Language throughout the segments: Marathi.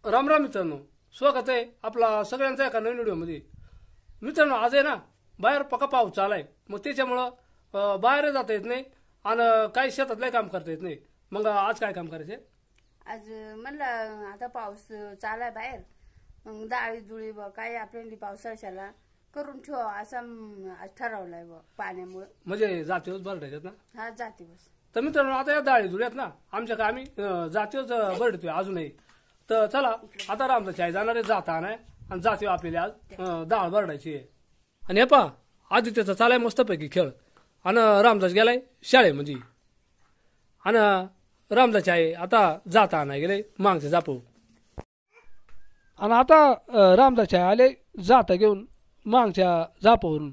राम राम मित्रांनो, स्वागत आहे आपला सगळ्यांचा एका नवीन व्हिडिओमध्ये. मित्रांनो, आज आहे ना बाहेर पका पाऊस चालाय, मग त्याच्यामुळं बाहेर जाता येत नाही आणि काही शेतातलं काम करता येत नाही. मग आज काय काम करायचे? आज म्हणलं आता पाऊस चालाय बाहेर, मग डाळी दुळी काय आपल्याला पावसाळ्याला करून ठेवा असं आज ठरवलंय पाण्यामुळे. म्हणजे जातीवच भरडायच्यात ना? हा, जाते बस. तर मित्रांनो, आता या डाळी धुळ्यात ना आमच्या आम्ही जातीवच भरडतोय अजूनही. तर चला आता रामचा चाय जाणारे जाता नाही आणि जातीव आपल्याला आज डाळ भरडायची आहे. आणि हे पा आदित्यचा चालाय मस्तपैकी खेळ आणि रामदास गेलाय शाळेमध्ये आणि रामदास आहे आता जाता नाही गेले मागचे जापव. आणि आता रामदास आले जाता घेऊन मागच्या जापावरून.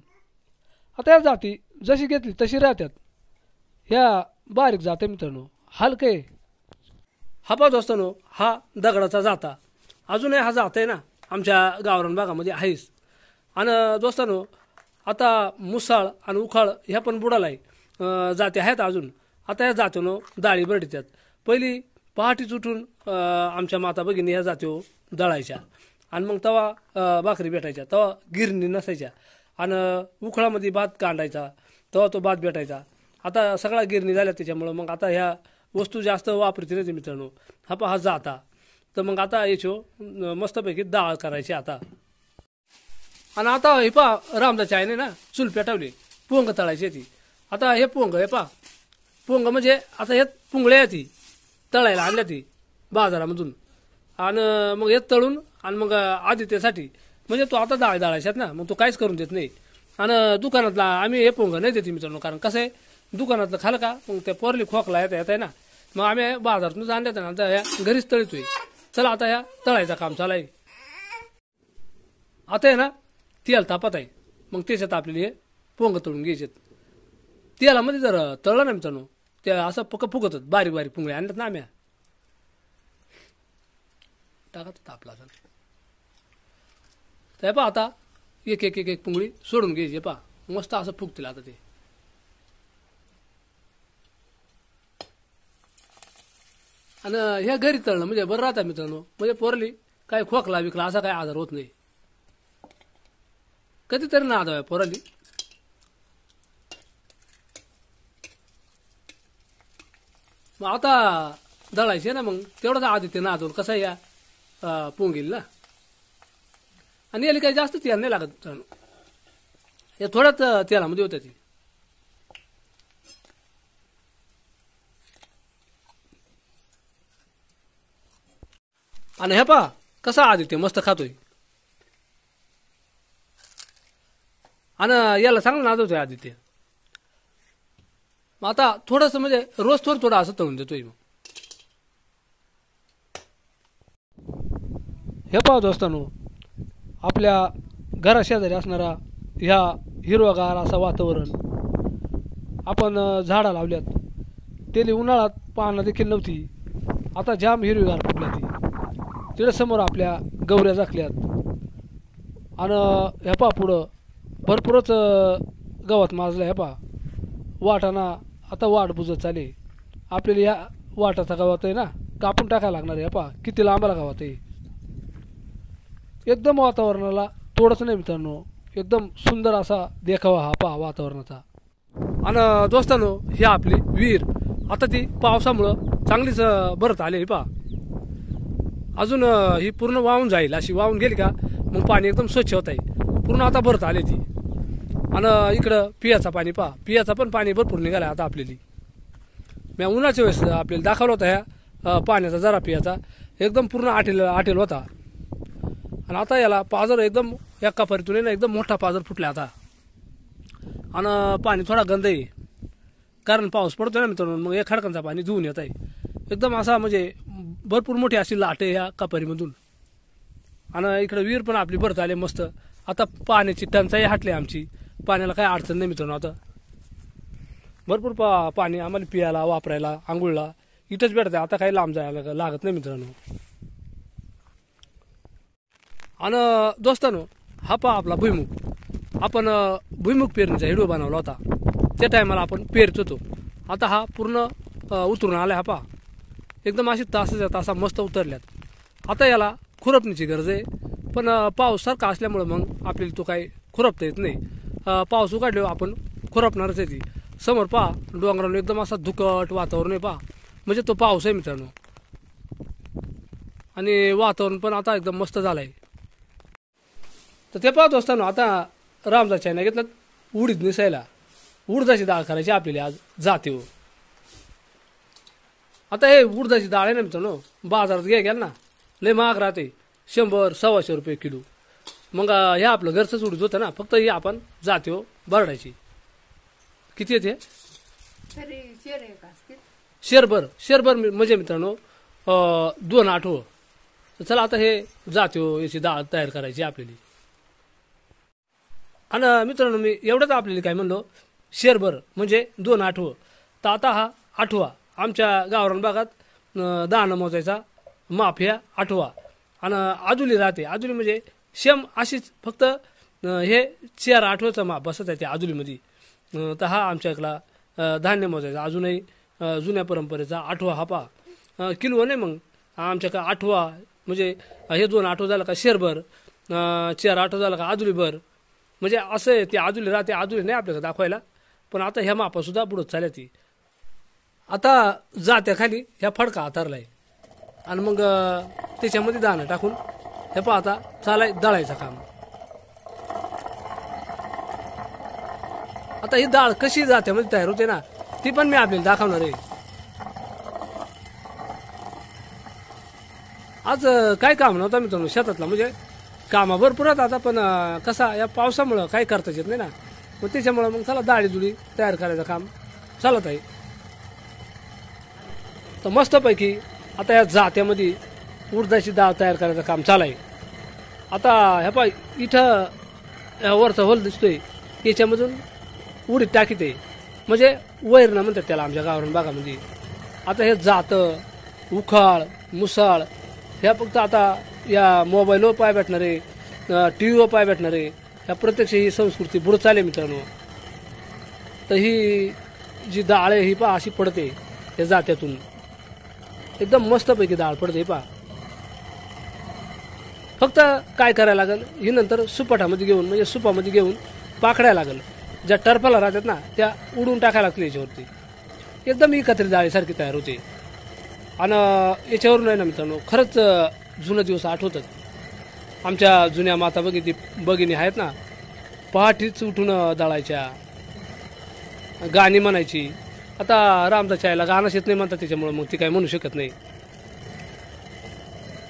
आता या जाती जशी घेतली तशी राहतात. ह्या बारीक जाते मित्रांनो, हलके. हा पाच असतानो हा दगडाचा जाता अजूनही हा जात आहे ना आमच्या गावरान भागामध्ये आहेच. आणि दोस्तानो, आता मुसाळ आणि उखाळ ह्या पण बुडालाय जाती आहेत अजून. आता ह्या जातीनो डाळी भरडतात. पहिली पहाटीच उठून आमच्या माता भगिनी ह्या जातीव दळायच्या आणि मग तवा भाकरी भेटायच्या, तवा गिरणी नसायच्या आणि उखळामध्ये भात कांडायचा, तेव्हा तो भात भेटायचा. आता सगळ्या गिरणी झाल्या त्याच्यामुळं मग आता ह्या वस्तू जास्त वापरते नाही मित्रांनो. हा पहा जाता. तर मग आता याचो मस्तपैकी डाळ करायची आता. आणि आता हे पहा रामदास आहे ना चूल पेटवली, पोंग तळायची ती. आता हे पोंग हे पहा, पोंग म्हणजे आता हे पुंगळ्या ती तळायला आणल्या ती बाजारामधून. आणि मग हे तळून आणि मग आदित्यसाठी म्हणजे तो आता डाळ डाळायच्यात ना, मग तो काहीच करून देत नाही. आणि दुकानातला आम्ही हे पोंग नाही देते मित्रांनो, कारण कसं आहे दुकानातलं खालं का मग त्या पोरली खोकला येत आहे ना, मग आम्ही बाजारातून आणल्यात ना आता ह्या घरीच तळतोय. चला आता ह्या तळायचं काम चालाय. आता आहे ना तेल तापत आहे, मग त्याच्यात आपल्याला हे पोंग तळून घ्यायचे. तेलामध्ये जर तळलं ना मित्रांनो ते असं पक्क फुगतात. बारीक बारीक पुंगळे आणल्यात ना आम्ही, टाकत तापला असेल तर पहा आता एक एक एक एक पुंगळी सोडून घ्यायची. पहा मस्त असं फुगतील आता ते. आणि ह्या घरी तळणं म्हणजे बरं राहतात मित्रांनो, म्हणजे पोरली काय खोकला विकला असा काय आजार होत नाही. कधीतरी ना आधार पोरली. मग आता दळायचे ना, मग तेवढंच आदित्य नादवून कसं या पोंगील ना. आणि याला काही जास्त तेल नाही लागत मित्रांनो, हे थोड्याच तेलामध्ये होत्या ती. आणि हे पहा कसा आदित्य मस्त खातोय. आणि याला चांगलं नादवतोय आदित्य. मग आता थोडस म्हणजे रोज थोडं थोडं असं तळून देतोय. मग हे पहा दोस्तांनो, आपल्या घरा शेजारी असणारा ह्या हिरवागार असं वातावरण. आपण झाडं लावल्यात, त्याला उन्हाळ्यात पानं देखील नव्हती, आता जाम हिरवीगार फुटल्या ती. तिकडे समोर आपल्या गवऱ्या झाकल्यात. आणि ह्या पहा पुढं भरपूरच गवत माजलं. ह्या पहा वाटाना आता वाट बुजत चाले. आपल्याला ह्या वाटाचा गवत आहे ना कापून टाकायला लागणार आहे. पहा किती लांबाला गवत आहे. एकदम वातावरणाला थोडंसं नाही मित्रांनो, एकदम सुंदर असा देखावा हा पहा वातावरणाचा. आणि दोस्तांनो, ही आपली विहीर आता ती पावसामुळं चांगलीच भरत आली. पहा अजून ही पूर्ण वाहून जाईल, अशी वाहून गेली का मग पाणी एकदम स्वच्छ होत आहे. पूर्ण आता भरत आली ती. आणि इकडं पियाचा पाणी पहा, पियाचा पण पाणी भरपूर निघाला आता आपल्याला. मी उन्हाच्या वेळेस आपल्याला दाखवला होता ह्या पाण्याचा जरा पियाचा एकदम पूर्ण आटेल होता. आणि आता याला पाजर एकदम एका परीतून ना एकदम मोठा पाजर फुटला आता. आणि पाणी थोडा गंध आहे कारण पाऊस पडतोय ना मित्रांनो, मग या खडकांचा पाणी धुवून येत आहे एकदम असा, म्हणजे भरपूर मोठी अशी लाट आहे ह्या कापरीमधून. आणि इकडे विहीर पण आपली भरत आले मस्त. आता पाण्याची टंचाई हटली आमची, पाण्याला काही अडचण नाही मित्रांनो. आता भरपूर पाणी आम्हाला पियाला, वापरायला, आंघोळला इथंच भेटत आहे. आता काही लांब जायला लागत नाही मित्रांनो. आणि दोस्तांनो, हा पहा आपला भुईमुग. आपण भुईमुग पेरणीचा व्हिडिओ बनवला होता, त्या टायमाला आपण पेरत होतो. आता हा पूर्ण उतरून आलाय. हा पहा एकदम अशी तासाच्या तासा मस्त उतरल्यात. आता याला खुरपणीची गरज आहे, पण पाऊस सारखा असल्यामुळं मग आपल्याला तो काही खुरपता येत नाही. पाऊस उघडल्यावर आपण खुरपणारच आहे ती. समोर पहा डोंगरावर एकदम असा धुकट वातावरण आहे, पहा म्हणजे तो पाऊस आहे मित्रांनो. आणि वातावरण पण आता एकदम मस्त झालं आहे. तर ते पाहत असताना आता रामदास चायना घेतलं उडीद निसायला. उडदाची डाळ करायची आपल्याला आज जातीवर. आता हे उडदाची डाळ आहे ना मित्रांनो, बाजारात घ्याल ना लय महाग राहते, 100-125 रुपये किलो. मग हे आपलं घरचंच उडीद होतं ना, फक्त हे आपण जातीवर भरडायची. किती येते? शेरभर म्हणजे मित्रांनो 2 आठवं. तर चला आता हे जातीवर याची डाळ तयार करायची आपल्याला. आणि मित्रांनो मी एवढंच आपल्याला काय म्हणलो, शेरभर म्हणजे 2 आठवं. तर आता हा आठवा आमच्या गावरान भागात दाणं मोजायचा माप ह्या आठवा. आणि आजुली राहते, आजुली म्हणजे शेम अशीच, फक्त हे 4 आठवचं माप बसत आहे त्या आजुलीमध्ये. तर हा आमच्याकडला धान्य मोजायचा अजूनही जुन्या परंपरेचा आठवा हा पा किलो नाही. मग आमच्याकडे आठवा म्हणजे हे 2 आठवं झालं का शेरभर, 4 आठवं झालं का आजुलीभर, म्हणजे असं आहे. ती आजुली राहते, आजुली नाही आपल्याकडे दाखवायला, पण आता ह्या मापासुद्धा बुडत चालल्या ती. आता जात्या खाली ह्या फडका हातारलाय आणि मग त्याच्यामध्ये दाणं टाकून हे पहा आता चालाय दळायचं काम. आता ही डाळ कशी जात्यामध्ये तयार होते ना, ती पण मी आपल्याला दाखवणार आहे. आज काय काम नव्हतं मित्रांनो शेतातला, म्हणजे कामा भरपूर आता, पण कसा या पावसामुळं काही करताच येत नाही ना, मग त्याच्यामुळं मग चला डाळी जुळी तयार करायचं काम चालत आहे. तर मस्तपैकी आता या जात्यामध्ये उडदाची डाळ तयार करायचं काम चालू आहे. आता ह्या पाय इथं वरचा होल दिसतोय, याच्यामधून उडीद टाकीत आहे, म्हणजे वैरणं म्हणतात त्याला आमच्या गावरान भागामध्ये. आता हे जातं उखाळ मुसाळ ह्या फक्त आता या मोबाईलवर पाय भेटणारे, टी व्हीवर पाय भेटणारे, ह्या प्रत्यक्ष ही संस्कृती बुडत चालली मित्रांनो. तर ही जी डाळ आहे ही पहा अशी पडते या जात्यातून, एकदम मस्तपैकी डाळ पडते पहा. फक्त काय करायला लागेल, ही नंतर सुपाटामध्ये घेऊन म्हणजे सुपामध्ये घेऊन पाकडायला लागेल. ज्या टर्फाला राहतात ना त्या उडून टाकायला लागतील याच्यावरती, एकदम एकत्रित डाळीसारखी तयार होते. आणि याच्यावरून आहे ना मित्रांनो खरंच जुनं दिवस आठवतात. आमच्या जुन्या माता भगिनी आहेत ना, पहाटेच उठून दळायच्या, गाणी म्हणायची. आता रामदास चायला गाणंच येत नाही म्हणतात, त्याच्यामुळं मग ती काय म्हणू शकत नाही.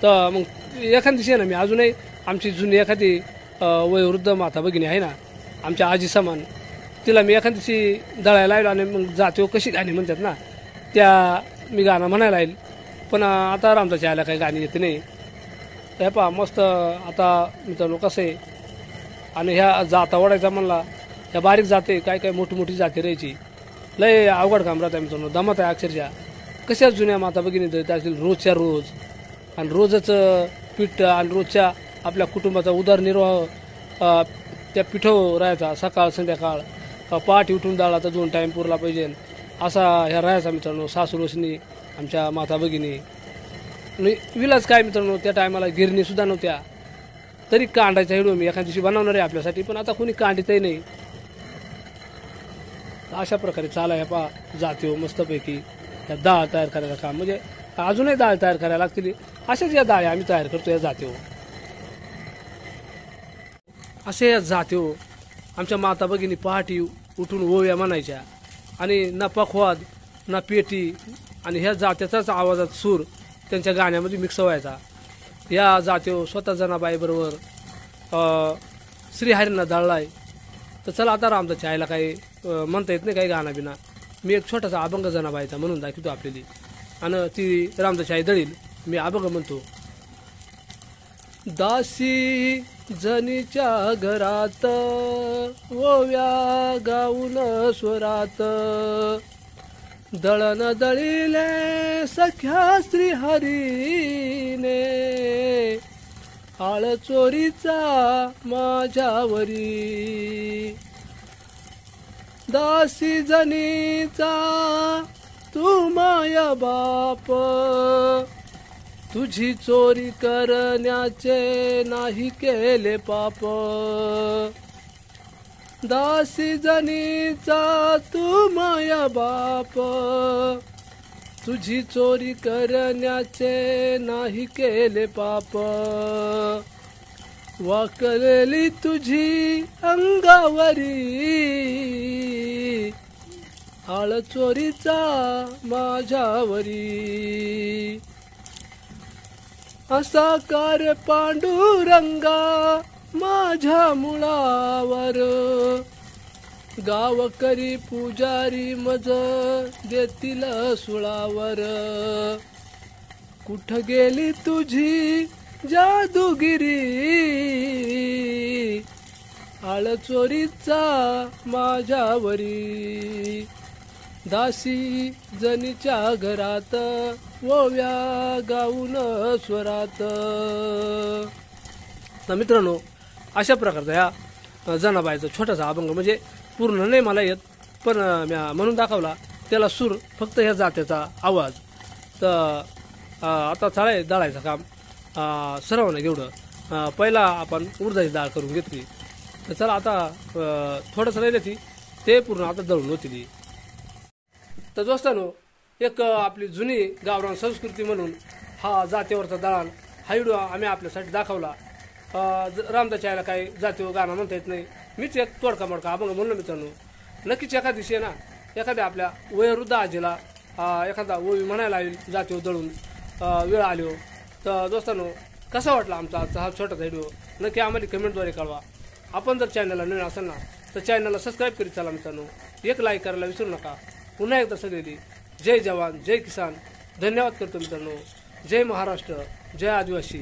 तर मग एखाद दिवशी आहे ना मी अजूनही आमची जुनी एखादी वयोवृद्ध माता भगिनी आहे ना आमच्या आजी समान, तिला मी एखाद दिवशी दळायला लावलं आणि मग जाते कशी गाणी म्हणतात ना त्या मी गाणं म्हणायला येईल. पण आता रामदास चायला काही गाणी येते नाही. हे पहा मस्त आता मित्रांनो कसं आहे. आणि ह्या जाता ओढायचा म्हणला, ह्या बारीक जाते काय काय मोठी मोठी जाते राहायची, लय अवघड काम राहतं मित्रांनो, दमत आहे अक्षरशः. कशाच जुन्या माता भगिनी देत असतील रोजच्या रोज, आणि रोजच पीठ आणि रोजच्या आपल्या कुटुंबाचा उदरनिर्वाह त्या पिठावर राहायचा. सकाळ संध्याकाळ पहाटे उठून डाळाचा 2 टाईम पुरला पाहिजे असा ह्या राहायचा मित्रांनो. सासूरसनी आमच्या माता भगिनी. विलाच काय मित्रांनो, त्या टायमाला गिरणीसुद्धा नव्हत्या, तरी कांडायचा हिडो मी एखाद्या दिवशी बनवणार आहे आपल्यासाठी, पण आता कोणी कांडितही नाही. अशा प्रकारे चालाय पा जाते मस्तपैकी या डाळ तयार करायचं काम. म्हणजे अजूनही डाळ तयार करायला लागतील. अशाच या डाळी आम्ही तयार करतो या जातीवर. असे या जातीवर आमच्या माता भगिनी पहाटी उठून ओव्या म्हणायच्या, आणि ना पखवाद ना पेटी, आणि ह्या जात्याचाच आवाजात सूर त्यांच्या गाण्यामध्ये मिक्स व्हायचा. या जातीवर स्वतः जनाबाईबरोबर श्रीहरींना दळलाय. तर चला आता रामदास चायला काही म्हणता येत नाही काही गाणं बिना, मी एक छोटासा अभंग जनाबाईचा म्हणून दाखवतो आपल्याला, आणि ती रामदास चाय दळील. मी अभंग म्हणतो. दासी जनीच्या घरात ओव्या गाऊन स्वरात, दळण दळिले सख्या श्रीहरीने, आळ चोरीचा माझ्यावरी. दासी जनीचा तू माया बाप, तुझी चोरी करण्याचे नाही केले पाप दासी जनीचा तू माया बाप तुझी चोरी करण्याचे नाही केले पाप वाकलेली तुझी अंगावरी आळ चोरीचा माझ्यावरी असा कार पांडुरंगा माझ्या मुळावर गावकरी पुजारी मज देतील सुळावर कुठ गेली तुझी जादूगिरी आळ चोरीचा माझ्यावरी दासी जनीच्या घरात ओव्या गाऊन स्वरात. तर मित्रांनो अशा प्रकारचा ह्या जनाबाईचा छोटासा अभंग म्हणजे पूर्ण नाही मला येत पण म्हणून दाखवला त्याला सूर फक्त ह्या जात्याचा आवाज. तर आता चाळे दळायचं काम सर्वांना एवढं पहिला आपण उडदाची डाळ करून घेतली तर चला आता थोडंसं राहिलं ती ते पूर्ण आता दळून होती. तर दोस्तांनो एक आपली जुनी गावरान संस्कृती म्हणून हा जातीवरचा दळण हा व्हिडिओ आम्ही आपल्यासाठी दाखवला. रामदाच्या आईला काही जातीवर गाणं म्हणता येत नाही मीच एक तोडका मोडका अभंग म्हणलो मित्रांनो. नक्कीच एखाद्या दिवशी आहे ना एखाद्या आपल्या वयोवृद्ध आजीला एखादा ओवी म्हणायला येईल जातीवर दळून वेळ आलो. तर दोस्तांनो कसा वाटला आमचा आजचा हा छोटासा व्हिडिओ नक्की आम्हाला कमेंटद्वारे कळवा. आपण जर चॅनलला नवीन असेल ना तर चॅनलला सबस्क्राईब करीत चला मित्रांनो. एक लाईक करायला विसरू नका. पुन्हा एकदा सगळी जय जवान जय किसान धन्यवाद करतो मित्रांनो. जय महाराष्ट्र जय आदिवासी.